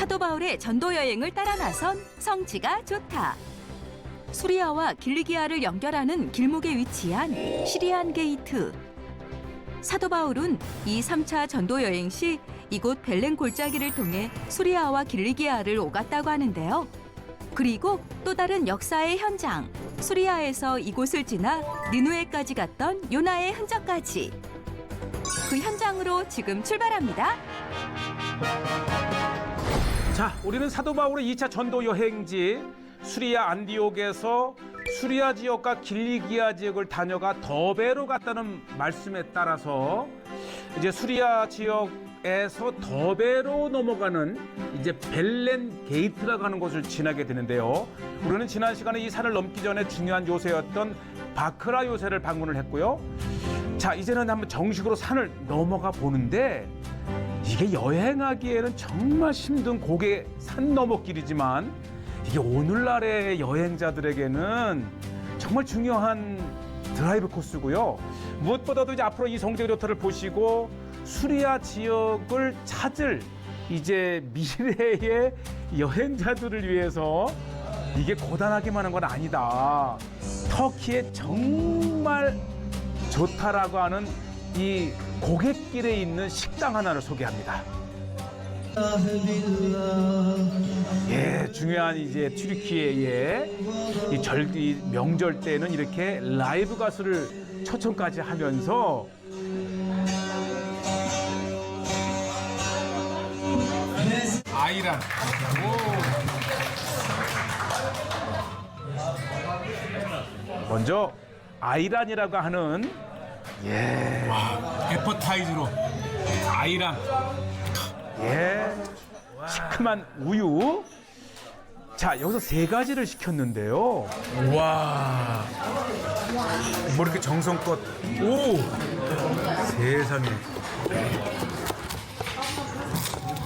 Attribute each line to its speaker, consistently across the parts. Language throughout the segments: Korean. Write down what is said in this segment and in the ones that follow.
Speaker 1: 사도 바울의 전도 여행을 따라 나선 성지가 좋다. 수리아와 길리기아를 연결하는 길목에 위치한 시리안 게이트. 사도 바울은 이 3차 전도 여행 시 이곳 벨렌 골짜기를 통해 수리아와 길리기아를 오갔다고 하는데요. 그리고 또 다른 역사의 현장, 수리아에서 이곳을 지나 느누에까지 갔던 요나의 흔적까지. 그 현장으로 지금 출발합니다.
Speaker 2: 자, 우리는 사도 바울의 2차 전도 여행지 수리아 안디옥에서 수리아 지역과 길리기아 지역을 다녀가 더베로 갔다는 말씀에 따라서 이제 수리아 지역에서 더베로 넘어가는 이제 벨렌 게이트라고 하는 곳을 지나게 되는데요. 우리는 지난 시간에 이 산을 넘기 전에 중요한 요새였던 바크라 요새를 방문을 했고요. 자, 이제는 한번 정식으로 산을 넘어가 보는데 이게 여행하기에는 정말 힘든 고개 산 너머길이지만 이게 오늘날의 여행자들에게는 정말 중요한 드라이브 코스고요. 무엇보다도 이제 앞으로 이 성지교토를 보시고 수리아 지역을 찾을 이제 미래의 여행자들을 위해서 이게 고단하기만 한 건 아니다. 터키에 정말 좋다라고 하는 이 고갯길에 있는 식당 하나를 소개합니다. 예, 중요한 이제 튀르키예의 이 명절 때는 이렇게 라이브 가수를 초청까지 하면서 아이란. 먼저 아이란이라고 하는
Speaker 3: 와, 에퍼타이즈로 아이랑.
Speaker 2: 예, 시큼한 우유. 자, 여기서 3가지를 시켰는데요.
Speaker 3: 와, 뭐 이렇게 정성껏. 오, 세상에.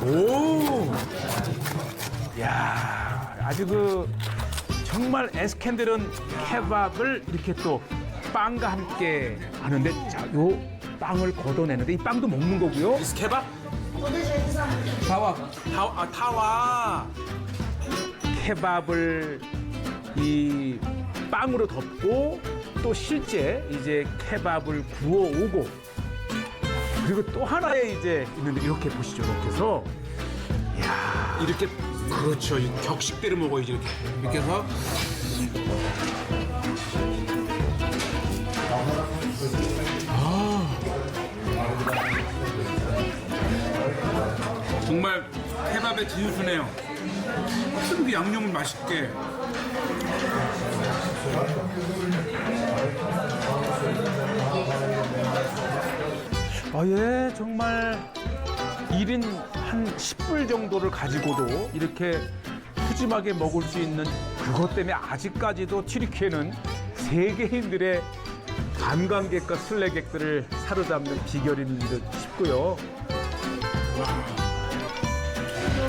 Speaker 3: 오,
Speaker 2: 야, 아주 정말 에스캔들은 케밥을 이렇게 또 빵과 함께 하는데, 자, 요 빵을 걷어내는데 이 빵도 먹는 거고요.
Speaker 3: 스케밥? 타와.
Speaker 2: 케밥을 이 빵으로 덮고 또 실제 이제 케밥을 구워 오고, 그리고 또 하나의 이제 있는데 이렇게 보시죠. 이렇게 해서
Speaker 3: 이렇게, 그렇죠. 이 격식대로 먹어야지, 이렇게. 이렇게 해서. 정말 케밥의 진수네요. 그 양념을 맛있게.
Speaker 2: 예, 정말 1인 한 10불 정도를 가지고도 이렇게 푸짐하게 먹을 수 있는 그것 때문에 아직까지도 튀르키예는 세계인들의 관광객과 순례객들을 사로잡는 비결인 듯 싶고요.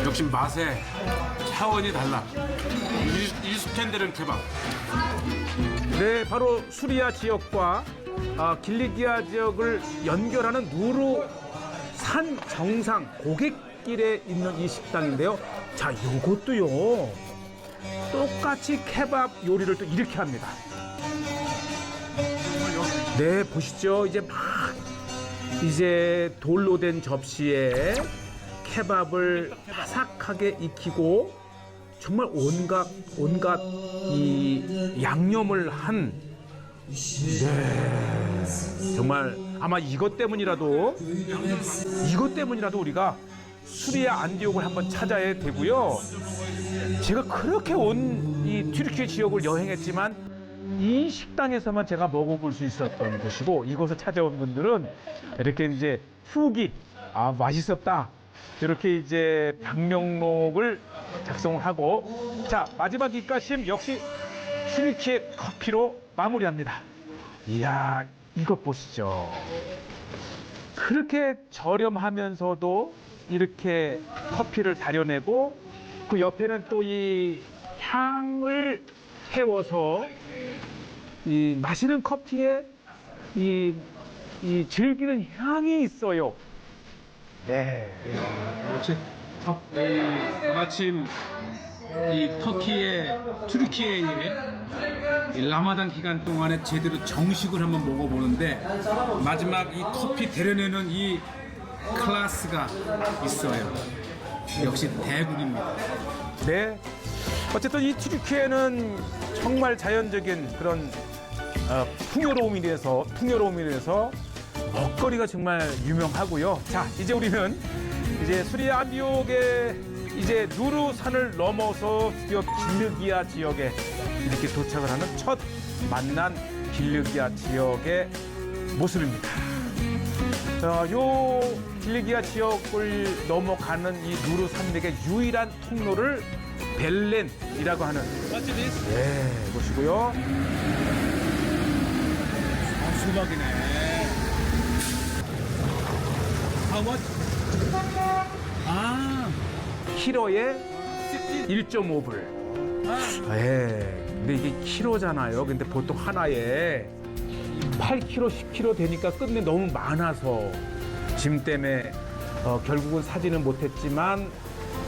Speaker 3: 역시 맛의 차원이 달라. 이스캔데른 케밥.
Speaker 2: 네, 바로 수리아 지역과 길리기아 지역을 연결하는 누르 산 정상 고갯길에 있는 이 식당인데요. 자, 요것도요. 똑같이 케밥 요리를 또 이렇게 합니다. 네, 보시죠. 이제 돌로 된 접시에 케밥을 바삭하게 익히고 정말 온갖 이 양념을 한, 네, 정말 아마 이것 때문이라도 우리가 수리아 안디옥을 한번 찾아야 되고요. 제가 그렇게 온 이 튀르키예 지역을 여행했지만 이 식당에서만 제가 먹어볼 수 있었던 곳이고, 이곳을 찾아온 분들은 이렇게 이제 후기, 맛있었다, 이렇게 이제 방명록을 작성하고, 자, 마지막 입가심 역시 튀르키예 커피로 마무리합니다. 이야, 이것 보시죠. 그렇게 저렴하면서도 이렇게 커피를 다려내고, 그 옆에는 또 이 향을 태워서 이 마시는 커피에 이 즐기는 향이 있어요. 네.
Speaker 3: 역시 마침 이 튀르키예의 이 라마단 기간 동안에 제대로 정식을 한번 먹어보는데 마지막 이 커피 데려내는 이 클래스가 있어요. 역시 대국입니다.
Speaker 2: 네. 어쨌든 이 튀르키예는 정말 자연적인 그런 풍요로움이 인해서 먹거리가 정말 유명하고요. 자, 이제 우리는 이제 수리아 안디옥의 이제 누르산을 넘어서 드디어 길르기아 지역에 이렇게 도착을 하는 첫 만난 길르기아 지역의 모습입니다. 자, 요 길르기아 지역을 넘어가는 이 누르 산맥의 유일한 통로를 벨렌이라고 하는 곳이고요.
Speaker 3: 수박이네.
Speaker 2: 키로에 1.5불. 근데 이게 키로잖아요. 근데 보통 하나에 8kg, 10kg 되니까 끝내 너무 많아서 짐 때문에 결국은 사지는 못했지만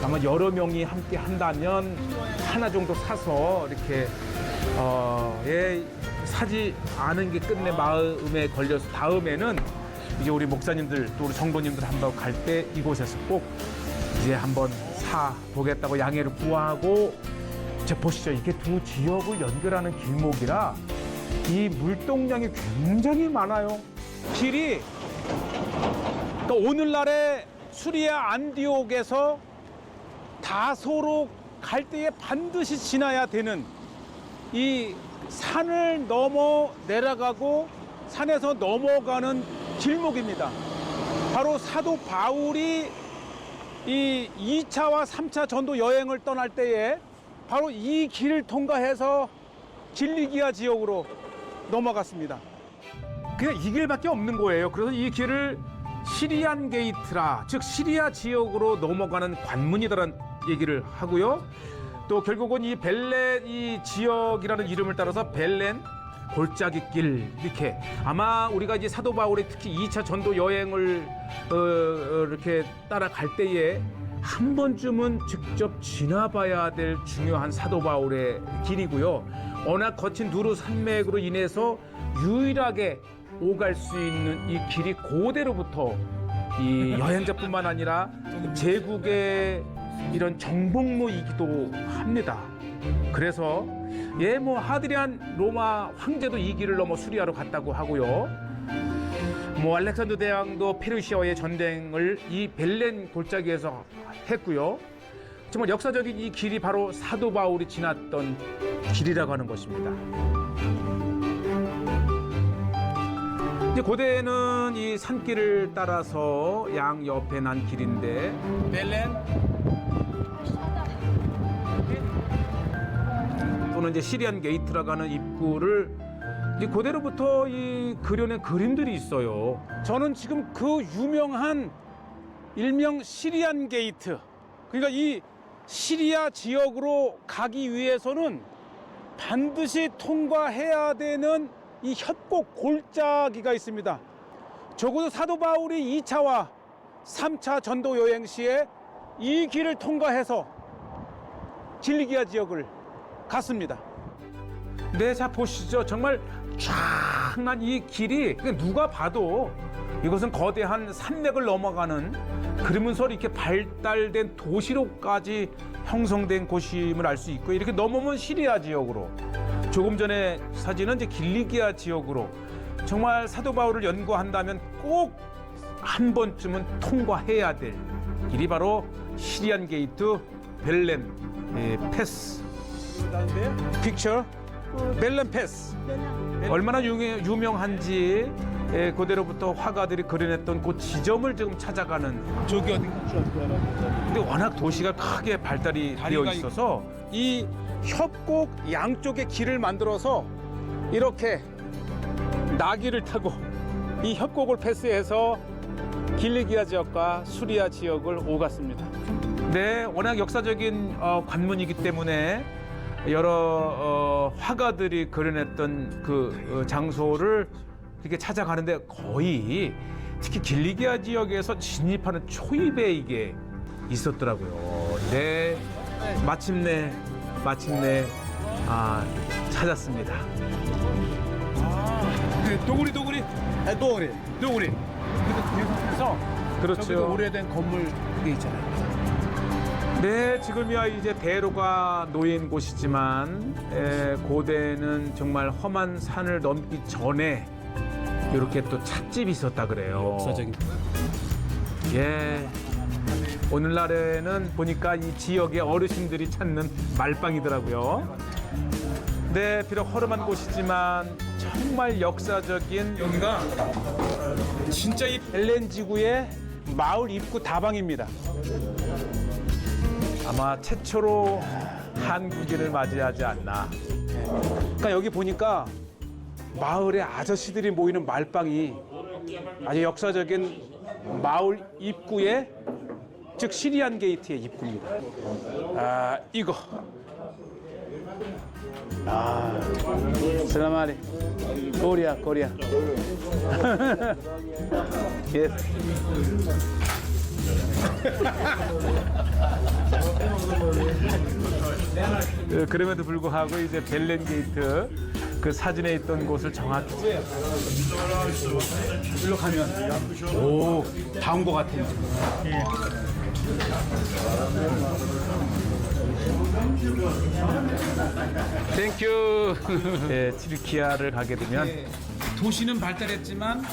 Speaker 2: 아마 여러 명이 함께 한다면 하나 정도 사서 이렇게 사지 않은 게 끝내 마음에 걸려서 다음에는 이제 우리 목사님들 또 우리 성도님들 한번 갈 때 이곳에서 꼭 이제 한번 사 보겠다고 양해를 구하고 이제 보시죠. 이게 두 지역을 연결하는 길목이라 이 물동량이 굉장히 많아요. 길이 그러니까 오늘날의 수리아 안디옥에서 다소로 갈 때에 반드시 지나야 되는 이 산을 넘어 내려가고 산에서 넘어가는 길목입니다. 바로 사도 바울이 이 2차와 3차 전도 여행을 떠날 때에 바로 이 길을 통과해서 길리기아 지역으로 넘어갔습니다. 그냥 이 길밖에 없는 거예요. 그래서 이 길을 시리안 게이트라, 즉 시리아 지역으로 넘어가는 관문이다라는 얘기를 하고요. 또 결국은 이 벨렌 이 지역이라는 이름을 따라서 벨렌 골짜기 길 이렇게 아마 우리가 이제 사도 바울의 특히 2차 전도 여행을 이렇게 따라갈 때에 한 번쯤은 직접 지나봐야 될 중요한 사도 바울의 길이고요. 워낙 거친 누르 산맥으로 인해서 유일하게 오갈 수 있는 이 길이 고대로부터 이 여행자뿐만 아니라 제국의 이런 정복로이기도 합니다. 그래서 하드리안 로마 황제도 이 길을 넘어 수리아로 갔다고 하고요. 알렉산더 대왕도 페르시아와의 전쟁을 이 벨렌 골짜기에서 했고요. 정말 역사적인 이 길이 바로 사도 바울이 지났던 길이라고 하는 것입니다. 이제 고대에는 이 산길을 따라서 양 옆에 난 길인데 벨렌 또는 이제 시리안 게이트라고 하는 입구를 이제 고대로부터 이 그려낸 그림들이 있어요. 저는 지금 그 유명한 일명 시리안 게이트, 그러니까 이 시리아 지역으로 가기 위해서는 반드시 통과해야 되는 이 협곡 골짜기가 있습니다. 적어도 사도 바울이 2차와 3차 전도 여행 시에 이 길을 통과해서 길리기아 지역을 갔습니다. 네, 자 보시죠. 정말 쫙한 이 길이 누가 봐도 이것은 거대한 산맥을 넘어가는 그러면서 이렇게 발달된 도시로까지 형성된 곳임을 알 수 있고 이렇게 넘어오면 시리아 지역으로 조금 전에 사진은 이제 길리기아 지역으로 정말 사도 바울을 연구한다면 꼭 한 번쯤은 통과해야 될 길이 바로 시리안 게이트 벨렌 패스. 픽처 벨렌 패스. 얼마나 유명한지 그대로부터 화가들이 그려냈던 그 지점을 지금 찾아가는.
Speaker 3: 저기 어딘가
Speaker 2: 근데 워낙 도시가 크게 발달이 되어 있어서 이 협곡 양쪽에 길을 만들어서 이렇게 나귀를 타고 이 협곡을 패스해서 길리기아 지역과 수리아 지역을 오갔습니다. 네, 워낙 역사적인 관문이기 때문에 여러 화가들이 그려냈던 그 장소를 이렇게 찾아가는데 거의 특히 길리기아 지역에서 진입하는 초입에 이게 있었더라고요. 네, 마침내 찾았습니다.
Speaker 3: 도구리.
Speaker 4: 아, 또그래.
Speaker 3: 그래서
Speaker 2: 그렇죠.
Speaker 3: 저기도 오래된 건물 그게 있잖아요.
Speaker 2: 네, 지금이야 이제 대로가 놓인 곳이지만 고대는 정말 험한 산을 넘기 전에 이렇게 또 찻집이 있었다 그래요.
Speaker 3: 역사적인.
Speaker 2: 예. 오늘날에는 보니까 이 지역의 어르신들이 찾는 말빵이더라고요. 네, 비록 허름한 곳이지만 정말 역사적인
Speaker 3: 여기가 진짜 이
Speaker 2: 벨렌 지구의 마을 입구 다방입니다. 아마 최초로 한국인을 맞이하지 않나. 그러니까 여기 보니까 마을의 아저씨들이 모이는 말빵이 아주 역사적인 마을 입구의 즉 시리안 게이트의 입구입니다. 아, 이거. 슬라마리. 코리아. 예. 그럼에도 불구하고 이제 벨렌 게이트 그 사진에 있던 곳을 정확히 일로 가면 오, 다 온 것 같아요. 땡큐. 네, 튀르키아를 가게 되면
Speaker 3: 도시는 발달했지만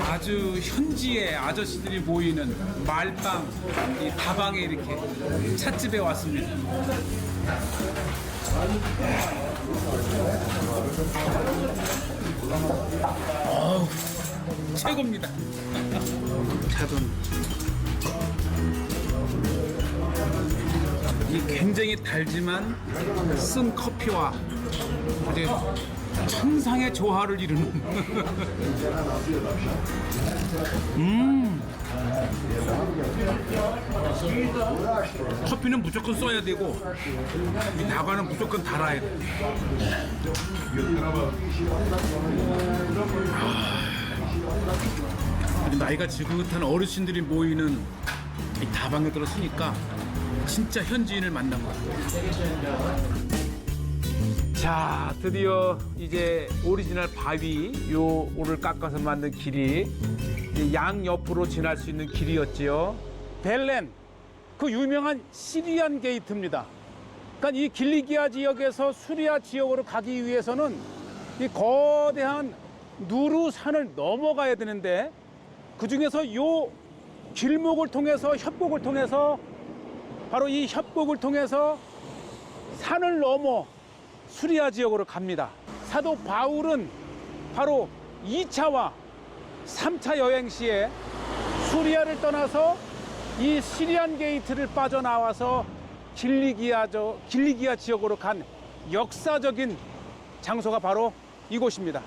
Speaker 3: 아주 현지의 아저씨들이 모이는 말빵, 이 다방에 이렇게 찻집에 왔습니다. 어우, 최고입니다. 차돈. 이 굉장히 달지만 쓴 커피와 아주 천상의 조화를 이루는 커피는 무조건 써야 되고 이 나가는 무조건 달아야 돼. 아주 나이가 지긋한 어르신들이 모이는 이 다방에 들어서니까 진짜 현지인을 만난 것 같아요.
Speaker 2: 자, 드디어 이제 오리지널 바위 요를 깎아서 만든 길이 이제 양 옆으로 지날 수 있는 길이었지요.
Speaker 5: 벨렌, 그 유명한 시리안 게이트입니다. 그러니까 이 길리기아 지역에서 수리아 지역으로 가기 위해서는 이 거대한 누르 산을 넘어가야 되는데 그 중에서 요 길목을 통해서 협곡을 통해서 바로 이 협곡을 통해서 산을 넘어 수리아 지역으로 갑니다. 사도 바울은 바로 2차와 3차 여행 시에 수리아를 떠나서 이 시리안 게이트를 빠져나와서 길리기아 지역으로 간 역사적인 장소가 바로 이곳입니다.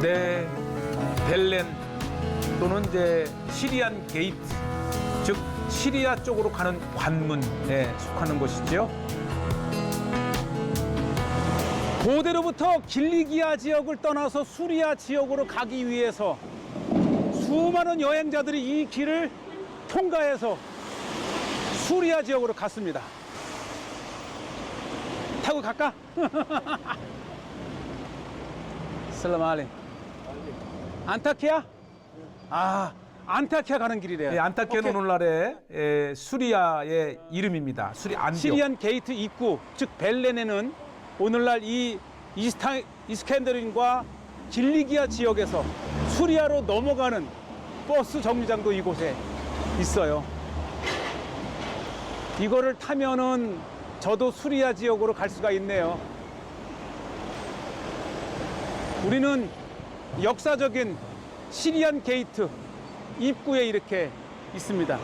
Speaker 2: 네, 벨렌 또는 이제 시리안 게이트, 즉 시리아 쪽으로 가는 관문에 속하는 곳이죠.
Speaker 5: 고대로부터 길리기아 지역을 떠나서 수리아 지역으로 가기 위해서 수많은 여행자들이 이 길을 통과해서 수리아 지역으로 갔습니다. 타고 갈까? 슬라마리. 안타키아? 아, 안타키아 가는 길이래요.
Speaker 2: 네, 안타키아는
Speaker 5: 오케이.
Speaker 2: 오늘날의 수리아의 이름입니다. 안디옥.
Speaker 5: 시리안 게이트 입구, 즉 벨렌에는 오늘날 이 이스켄더린과 길리기아 지역에서 수리아로 넘어가는 버스 정류장도 이곳에 있어요. 이거를 타면은 저도 수리아 지역으로 갈 수가 있네요. 우리는 역사적인 시리안 게이트 입구에 이렇게 있습니다.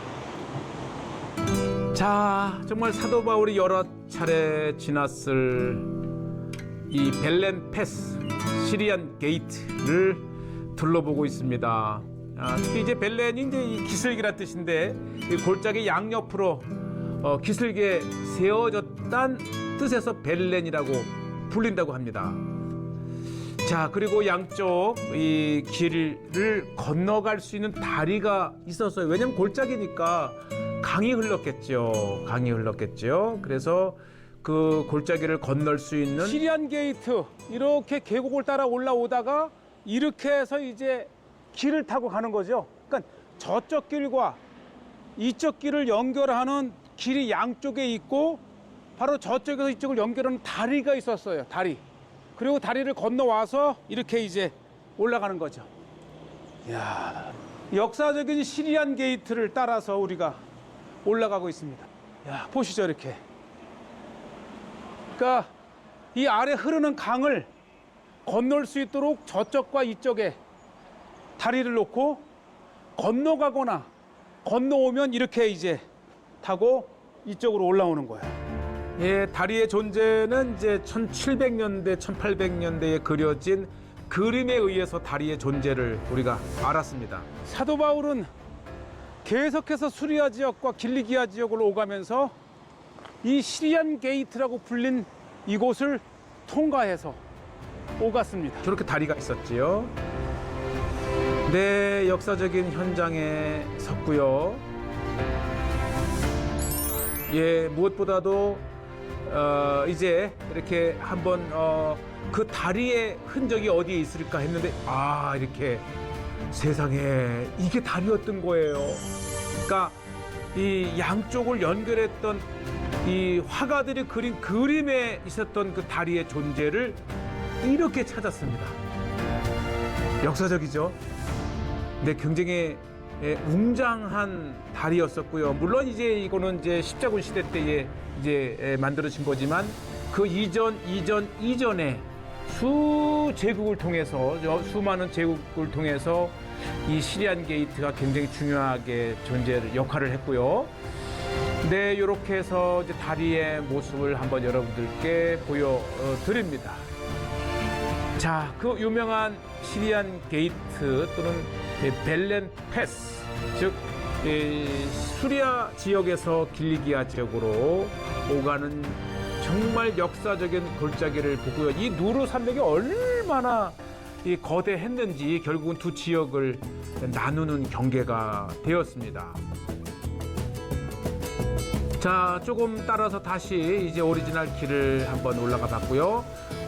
Speaker 2: 자, 정말 사도 바울이 여러 차례 지났을 이 벨렌 패스 시리안 게이트를 둘러보고 있습니다. 특히 이제 벨렌이 이제 이 기슭이란 뜻인데 이 골짜기 양옆으로 기슭에 세워졌다는 뜻에서 벨렌이라고 불린다고 합니다. 자, 그리고 양쪽 이 길을 건너갈 수 있는 다리가 있었어요. 왜냐면 골짜기니까 강이 흘렀겠죠. 강이 흘렀겠죠. 그래서 그 골짜기를 건널 수 있는
Speaker 5: 시리안 게이트 이렇게 계곡을 따라 올라오다가 이렇게 해서 이제 길을 타고 가는 거죠. 그러니까 저쪽 길과 이쪽 길을 연결하는 길이 양쪽에 있고 바로 저쪽에서 이쪽을 연결하는 다리가 있었어요. 다리. 그리고 다리를 건너와서 이렇게 이제 올라가는 거죠. 이야, 역사적인 시리안 게이트를 따라서 우리가 올라가고 있습니다. 야, 보시죠, 이렇게. 그러니까 이 아래 흐르는 강을 건널 수 있도록 저쪽과 이쪽에 다리를 놓고 건너가거나 건너오면 이렇게 이제 타고 이쪽으로 올라오는 거예요.
Speaker 2: 예, 다리의 존재는 이제 1700년대, 1800년대에 그려진 그림에 의해서 다리의 존재를 우리가 알았습니다.
Speaker 5: 사도 바울은 계속해서 수리아 지역과 길리기아 지역을 오가면서 이 시리안 게이트라고 불린 이곳을 통과해서 오갔습니다.
Speaker 2: 저렇게 다리가 있었지요. 네, 역사적인 현장에 섰고요. 예, 무엇보다도 이제 이렇게 한번 그 다리의 흔적이 어디에 있을까 했는데 이렇게 세상에 이게 다리였던 거예요. 그러니까 이 양쪽을 연결했던 이 화가들이 그린 그림에 있었던 그 다리의 존재를 이렇게 찾았습니다. 역사적이죠. 근데 굉장히 웅장한 다리였었고요. 물론 이제 이거는 이제 십자군 시대 때에 이제 만들어진 거지만 그 이전에 수제국을 통해서 수많은 제국을 통해서 이 시리안 게이트가 굉장히 중요하게 역할을 했고요. 네, 이렇게 해서 이제 다리의 모습을 한번 여러분들께 보여드립니다. 자, 그 유명한 시리안 게이트 또는 벨렌 패스, 즉 수리아 지역에서 길리기아 지역으로 오가는 정말 역사적인 골짜기를 보고요. 이 누르 산맥이 얼마나 거대했는지 결국은 두 지역을 나누는 경계가 되었습니다. 자, 조금 따라서 다시 이제 오리지널 길을 한번 올라가 봤고요.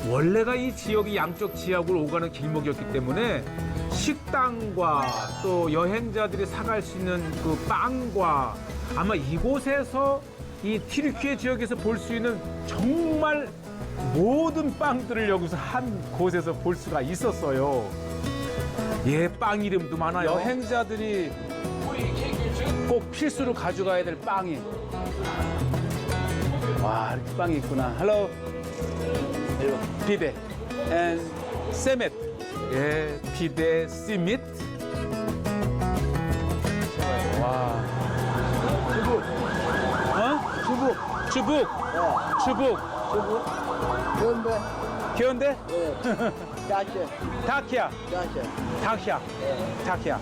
Speaker 2: 원래가 이 지역이 양쪽 지역을 오가는 길목이었기 때문에 식당과 또 여행자들이 사갈 수 있는 그 빵과 아마 이곳에서 이 튀르키예 지역에서 볼 수 있는 정말 모든 빵들을 여기서 한 곳에서 볼 수가 있었어요. 예, 빵 이름도 많아요.
Speaker 5: 여행자들이 꼭 필수로 가져가야 될 빵이. 와, 이렇게 빵이 있구나. Hello. 비데 and 세멧.
Speaker 2: 예, 피데 시밋.
Speaker 5: 와. 주북.
Speaker 4: 그런데
Speaker 5: 귀여운데?
Speaker 4: 짜게
Speaker 5: 다키야.
Speaker 4: 짜게
Speaker 5: 다키야.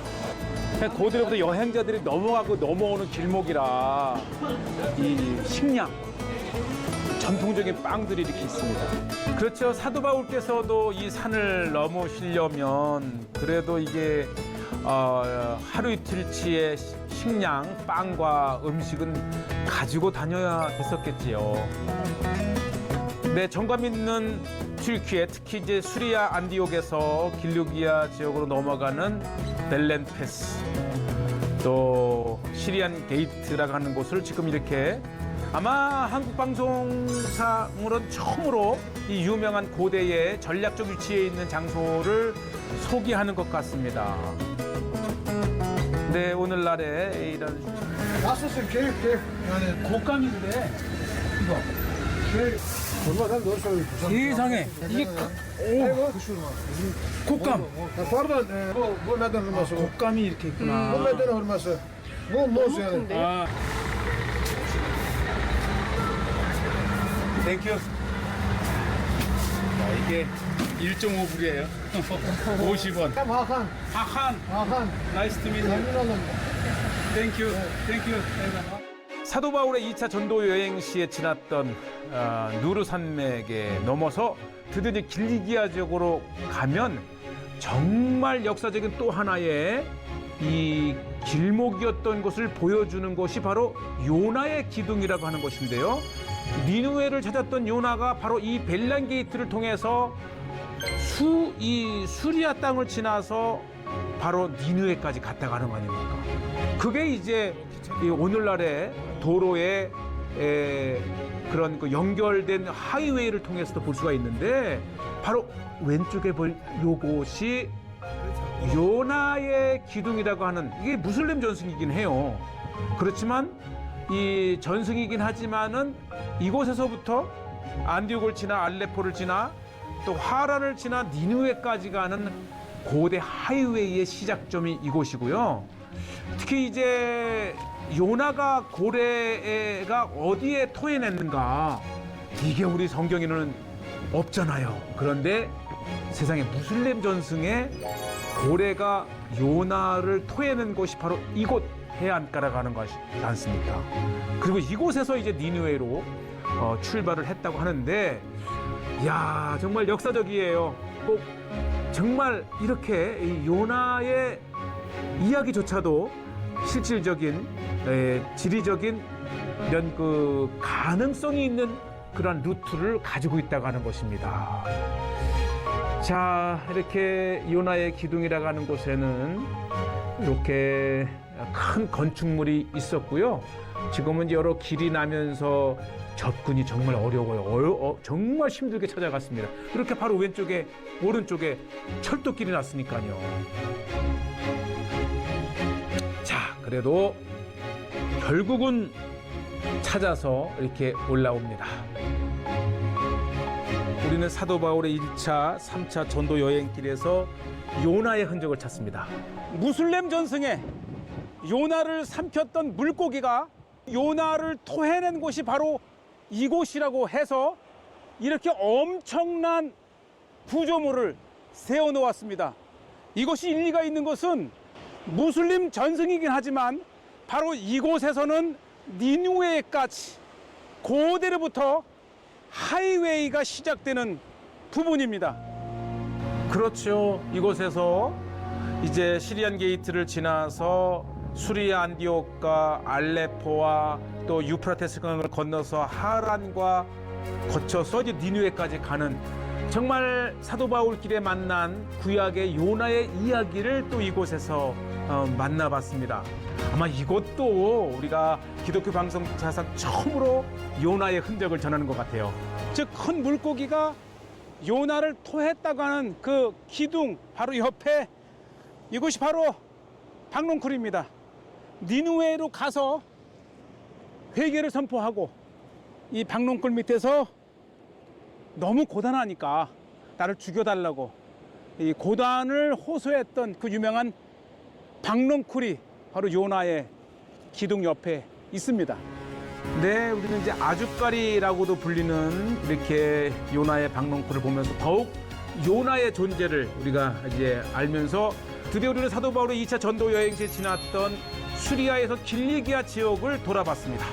Speaker 5: 고대로부터 여행자들이 넘어가고 넘어오는 길목이라 이 식량, 전통적인 빵들이 이렇게 있습니다.
Speaker 2: 그렇죠. 사도 바울께서도 이 산을 넘으시려면 그래도 이게 하루 이틀치의 식량, 빵과 음식은 가지고 다녀야 됐었겠지요. 네, 정감 있는 튀르키예, 특히 이제 수리아 안디옥에서 길리기아 지역으로 넘어가는 벨렌 패스, 또 시리안 게이트라고 하는 곳을 지금 이렇게 아마 한국 방송상으로는 처음으로 이 유명한 고대의 전략적 위치에 있는 장소를 소개하는 것 같습니다. 네, 오늘날의 이런
Speaker 4: Nasılsın keyif? Yani
Speaker 5: 곶감인데
Speaker 4: durmadan doğru söylüyorsun.
Speaker 5: 세상에 이게 곶감.
Speaker 4: Pardon, bu neden hurması bu?
Speaker 5: 곶감이 이렇게
Speaker 4: Bu
Speaker 5: 있구나.
Speaker 4: neden hurması? Bu muz yani.
Speaker 5: 아. 땡큐. 자, 이게 1.5불이에요. 50원.
Speaker 4: Hem Hakan.
Speaker 5: 하한.
Speaker 4: Hakan.
Speaker 5: 나이스 투 미트.
Speaker 4: Memnun oldum.
Speaker 5: 땡큐. 땡큐.
Speaker 2: 사도 바울의 2차 전도 여행 시에 지났던 누르 산맥에 넘어서 드디어 길리기아 지역으로 가면 정말 역사적인 또 하나의 이 길목이었던 것을 보여주는 것이 바로 요나의 기둥이라고 하는 것인데요. 니누웨를 찾았던 요나가 바로 이 벨란 게이트를 통해서 이 수리아 땅을 지나서 바로 니누웨까지 갔다 가는 거 아닙니까? 그게 이제 이 오늘날의 도로의 그런 그 연결된 하이웨이를 통해서도 볼 수가 있는데 바로 왼쪽에 볼 요것이 요나의 기둥이라고 하는 이게 무슬림 전승이긴 해요. 그렇지만 이 전승이긴 하지만은 이곳에서부터 안디옥을 지나 알레포를 지나 또 하란을 지나 니누웨까지 가는 고대 하이웨이의 시작점이 이곳이고요. 특히 이제 요나가 고래가 어디에 토해냈는가 이게 우리 성경에는 없잖아요. 그런데 세상에 무슬림 전승에 고래가 요나를 토해낸 곳이 바로 이곳 해안가라고 하는 것이 않습니까? 그리고 이곳에서 이제 니누웨로 출발을 했다고 하는데 야 정말 역사적이에요. 꼭 정말 이렇게 이 요나의 이야기조차도 실질적인 지리적인 이런 그 가능성이 있는 그런 루트를 가지고 있다고 하는 것입니다. 자, 이렇게 요나의 기둥이라고 하는 곳에는 이렇게 큰 건축물이 있었고요. 지금은 여러 길이 나면서 접근이 정말 어려워요. 정말 힘들게 찾아갔습니다. 이렇게 바로 왼쪽에, 오른쪽에 철도길이 났으니까요. 자, 그래도 결국은 찾아서 이렇게 올라옵니다. 우리는 사도 바울의 1차, 3차 전도 여행길에서 요나의 흔적을 찾습니다.
Speaker 5: 무슬림 전승에 요나를 삼켰던 물고기가 요나를 토해낸 곳이 바로 이곳이라고 해서 이렇게 엄청난 구조물을 세워놓았습니다. 이것이 일리가 있는 것은 무슬림 전승이긴 하지만 바로 이곳에서는 니누웨까지 고대로부터 하이웨이가 시작되는 부분입니다.
Speaker 2: 그렇죠. 이곳에서 이제 시리안 게이트를 지나서 수리아 안디옥과 알레포와 또 유프라테스 강을 건너서 하란과 거쳐서 이제 니누웨까지 가는 정말 사도 바울 길에 만난 구약의 요나의 이야기를 또 이곳에서 만나봤습니다. 아마 이것도 우리가 기독교 방송사상 처음으로 요나의 흔적을 전하는 것 같아요.
Speaker 5: 즉 큰 물고기가 요나를 토했다고 하는 그 기둥 바로 옆에 이곳이 바로 박농쿨입니다. 니누웨로 가서 회개를 선포하고 이 박농쿨 밑에서 너무 고단하니까 나를 죽여달라고 이 고단을 호소했던 그 유명한 박농쿨이 바로 요나의 기둥 옆에 있습니다.
Speaker 2: 네, 우리는 이제 아주까리라고도 불리는 이렇게 요나의 박농쿨을 보면서 더욱 요나의 존재를 우리가 이제 알면서 드디어 우리는 사도 바울의 2차 전도 여행시에 지났던 수리아에서 길리기아 지역을 돌아봤습니다.